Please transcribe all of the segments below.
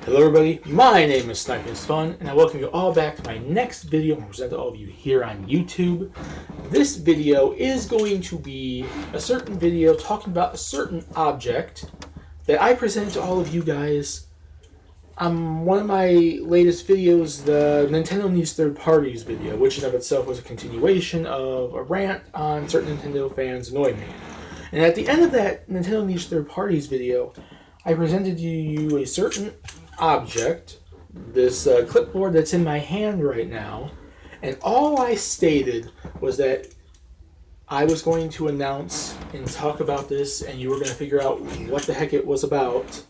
Hello everybody, my name is Sniping's Fun, and I welcome you all back to my next video I'm present to all of you here on YouTube. This video is going to be a certain video talking about a certain object that I presented to all of you guys on one of my latest videos, the Nintendo Needs Third Parties video, which in of itself was a continuation of a rant on certain Nintendo fans annoying me. And at the end of that Nintendo Needs Third Parties video, I presented to you a certain object, this clipboard that's in my hand right now, and all I stated was that I was going to announce and talk about this, and you were going to figure out what the heck it was about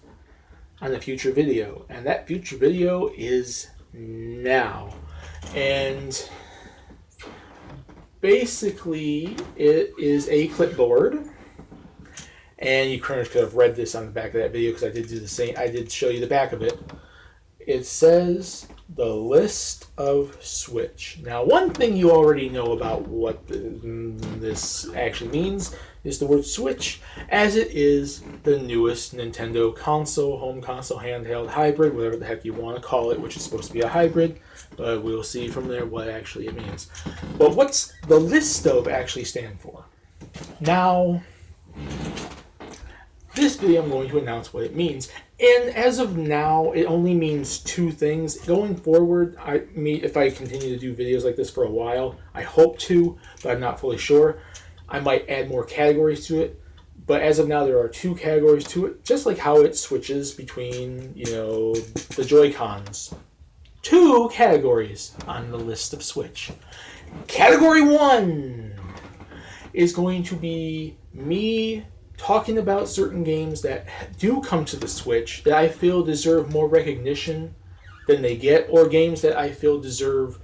on a future video. And that future video is now. And basically, it is a clipboard. And you could have read this on the back of that video because I did do the same. I did show you the back of it. It says the list of Switch. Now, one thing you already know about what this actually means is the word Switch, as it is the newest Nintendo console, home console, handheld, hybrid, whatever the heck you want to call it, which is supposed to be a hybrid. But we'll see from there what actually it means. But what's the list of actually stand for? Now, this video I'm going to announce what it means, and as of now it only means two things. Going forward, if I continue to do videos like this for a while, I hope to, but I'm not fully sure. I might add more categories to it, but as of now there are two categories to it, just like how it switches between, the Joy-Cons. Two categories on the list of Switch. Category 1 is going to be me talking about certain games that do come to the Switch that I feel deserve more recognition than they get, or games that I feel deserve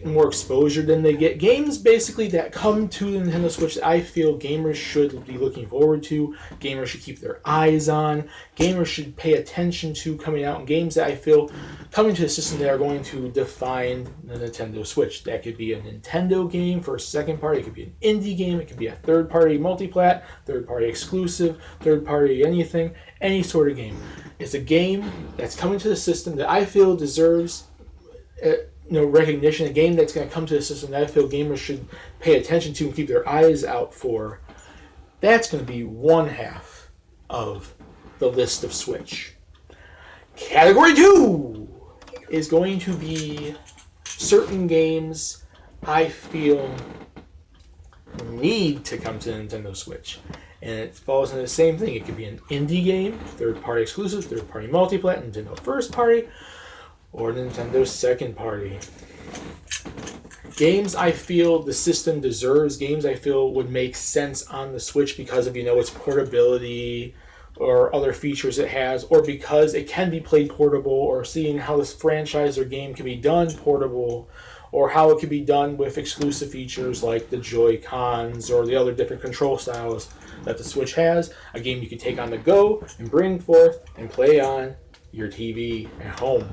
more exposure than they get. Games basically that come to the Nintendo Switch that I feel gamers should be looking forward to, gamers should keep their eyes on, gamers should pay attention to coming out, and games that I feel coming to the system that are going to define the Nintendo Switch. That could be a Nintendo game for a second party, it could be an indie game, it could be a third party multiplat, third party exclusive, third party anything, any sort of game. It's a game that's coming to the system that I feel deserves recognition, a game that's going to come to the system that I feel gamers should pay attention to and keep their eyes out for. That's going to be one half of the list of Switch. Category 2 is going to be certain games I feel need to come to the Nintendo Switch. And it falls into the same thing. It could be an indie game, third-party exclusive, third-party multiplat, Nintendo first party, or Nintendo's second party. Games I feel the system deserves, games I feel would make sense on the Switch because of, its portability or other features it has, or because it can be played portable, or seeing how this franchise or game can be done portable, or how it can be done with exclusive features like the Joy-Cons or the other different control styles that the Switch has. A game you can take on the go and bring forth and play on your TV at home.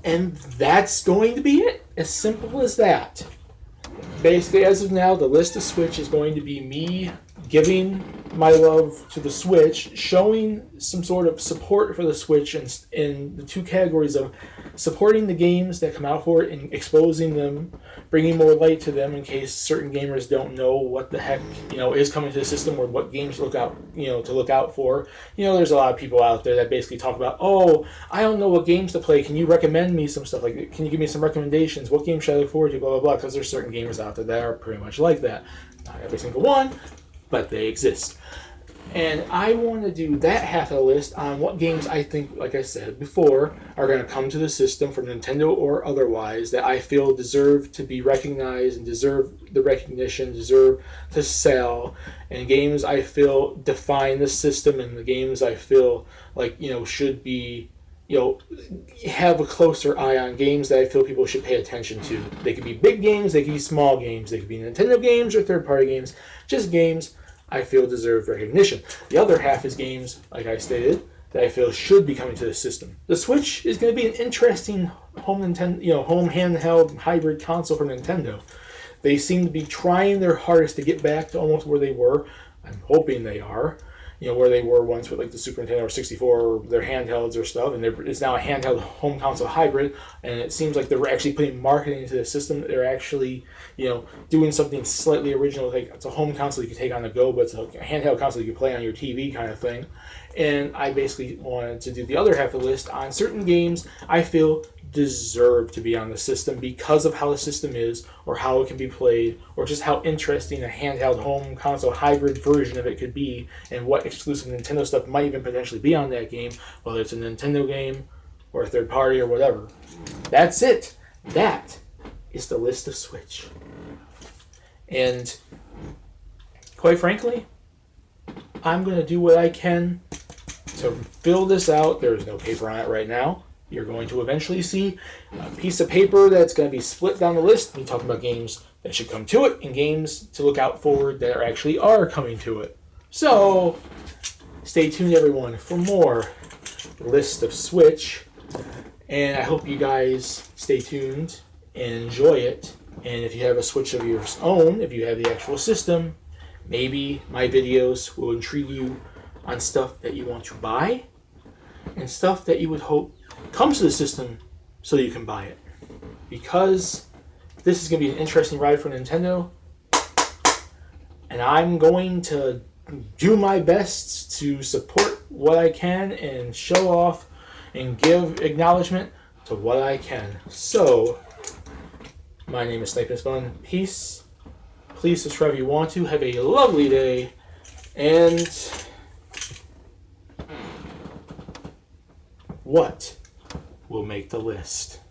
And that's going to be it. As simple as that. Basically, as of now, the list of Switch is going to be me giving my love to the Switch, showing some sort of support for the Switch in the two categories of supporting the games that come out for it and exposing them, bringing more light to them in case certain gamers don't know what the heck is coming to the system, or what games to look out for. There's a lot of people out there that basically talk about, oh, I don't know what games to play, can you recommend me some stuff, like can you give me some recommendations, what games should I look forward to, blah blah blah, because there's certain gamers out there that are pretty much like that. Not every single one, but they exist. And I want to do that half of the list on what games I think, like I said before, are going to come to the system from Nintendo or otherwise that I feel deserve to be recognized and deserve the recognition, deserve to sell, and games I feel define the system, and the games I feel like, should be, have a closer eye on, games that I feel people should pay attention to. They could be big games, they could be small games, they could be Nintendo games or third-party games, just games I feel deserve recognition. The other half is games, like I stated, that I feel should be coming to the system. The Switch is going to be an interesting home handheld hybrid console for Nintendo. They seem to be trying their hardest to get back to almost where they were. I'm hoping they are. where they were once with like the Super Nintendo or 64, or their handhelds or stuff, and it's now a handheld home console hybrid, and it seems like they're actually putting marketing into the system. They're actually, doing something slightly original. Like it's a home console you can take on the go, but it's a handheld console you can play on your TV kind of thing. And I basically wanted to do the other half of the list on certain games I feel deserve to be on the system because of how the system is, or how it can be played, or just how interesting a handheld home console hybrid version of it could be, and what exclusive Nintendo stuff might even potentially be on that game, whether it's a Nintendo game or a third party or whatever. That's it. That is the list of Switch. And quite frankly, I'm going to do what I can to fill this out. There's no paper on it right now. You're going to eventually see a piece of paper that's going to be split down the list. Me talking about games that should come to it and games to look out for that actually are coming to it. So, stay tuned, everyone, for more list of Switch. And I hope you guys stay tuned and enjoy it. And if you have a Switch of your own, if you have the actual system, maybe my videos will intrigue you on stuff that you want to buy and stuff that you would hope comes to the system so you can buy it. Because this is going to be an interesting ride for Nintendo, and I'm going to do my best to support what I can and show off and give acknowledgement to what I can. So, my name is Sniping Fun. Peace. Please subscribe if you want to. Have a lovely day. And what will make the list?